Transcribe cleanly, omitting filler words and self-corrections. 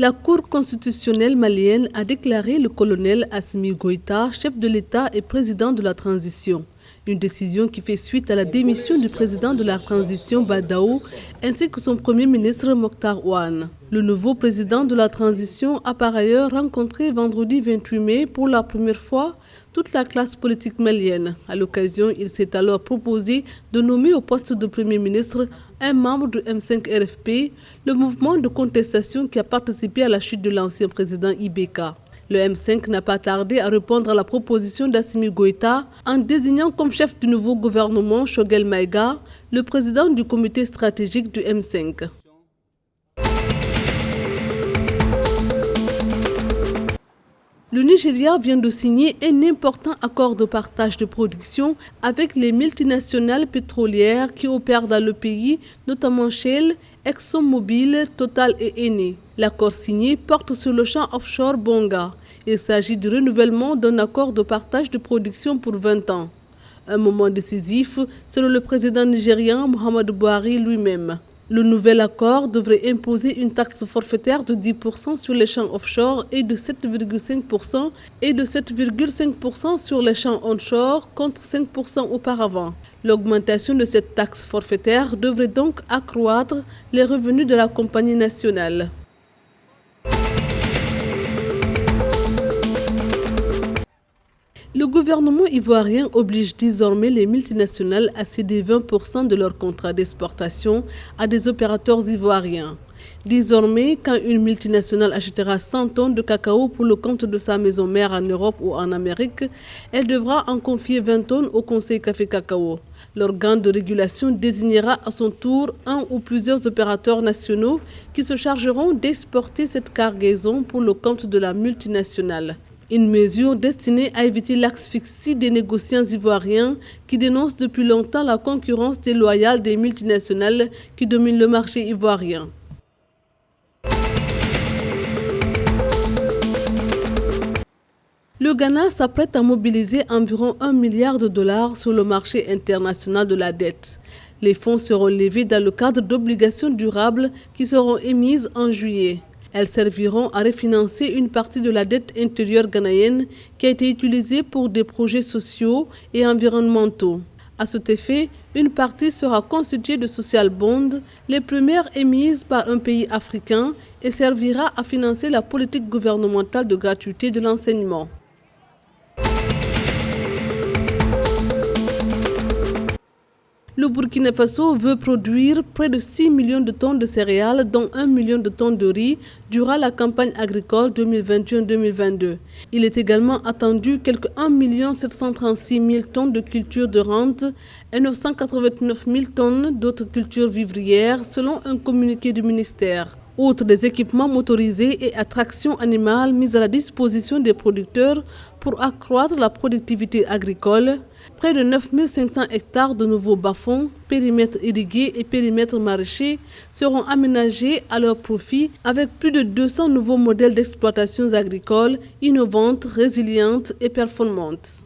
La Cour constitutionnelle malienne a déclaré le colonel Assimi Goïta chef de l'État et président de la transition. Une décision qui fait suite à la démission du président de la transition Badaou ainsi que son premier ministre Mokhtar Ouane. Le nouveau président de la transition a par ailleurs rencontré vendredi 28 mai pour la première fois toute la classe politique malienne. À l'occasion, il s'est alors proposé de nommer au poste de Premier ministre un membre du M5 RFP, le mouvement de contestation qui a participé à la chute de l'ancien président Ibeka. Le M5 n'a pas tardé à répondre à la proposition d'Assimi Goïta en désignant comme chef du nouveau gouvernement Choguel Maïga, le président du comité stratégique du M5. Le Nigeria vient de signer un important accord de partage de production avec les multinationales pétrolières qui opèrent dans le pays, notamment Shell, ExxonMobil, Total et Eni. L'accord signé porte sur le champ offshore Bonga. Il s'agit du renouvellement d'un accord de partage de production pour 20 ans. Un moment décisif, selon le président nigérian Muhammadu Buhari lui-même. Le nouvel accord devrait imposer une taxe forfaitaire de 10% sur les champs offshore et de 7,5% sur les champs onshore contre 5% auparavant. L'augmentation de cette taxe forfaitaire devrait donc accroître les revenus de la compagnie nationale. Le gouvernement ivoirien oblige désormais les multinationales à céder 20% de leurs contrats d'exportation à des opérateurs ivoiriens. Désormais, quand une multinationale achètera 100 tonnes de cacao pour le compte de sa maison mère en Europe ou en Amérique, elle devra en confier 20 tonnes au Conseil Café Cacao. L'organe de régulation désignera à son tour un ou plusieurs opérateurs nationaux qui se chargeront d'exporter cette cargaison pour le compte de la multinationale. Une mesure destinée à éviter l'asphyxie des négociants ivoiriens qui dénoncent depuis longtemps la concurrence déloyale des multinationales qui dominent le marché ivoirien. Le Ghana s'apprête à mobiliser environ 1 milliard de dollars sur le marché international de la dette. Les fonds seront levés dans le cadre d'obligations durables qui seront émises en juillet. Elles serviront à refinancer une partie de la dette intérieure ghanéenne qui a été utilisée pour des projets sociaux et environnementaux. À cet effet, une partie sera constituée de social bonds, les premières émises par un pays africain, et servira à financer la politique gouvernementale de gratuité de l'enseignement. Le Burkina Faso veut produire près de 6 millions de tonnes de céréales, dont 1 million de tonnes de riz, durant la campagne agricole 2021-2022. Il est également attendu quelques 1 736 000 tonnes de cultures de rente et 989 000 tonnes d'autres cultures vivrières, selon un communiqué du ministère. Outre des équipements motorisés et attractions animales mis à la disposition des producteurs pour accroître la productivité agricole, près de 9 500 hectares de nouveaux bas-fonds, périmètres irrigués et périmètres maraîchers seront aménagés à leur profit avec plus de 200 nouveaux modèles d'exploitations agricoles innovantes, résilientes et performantes.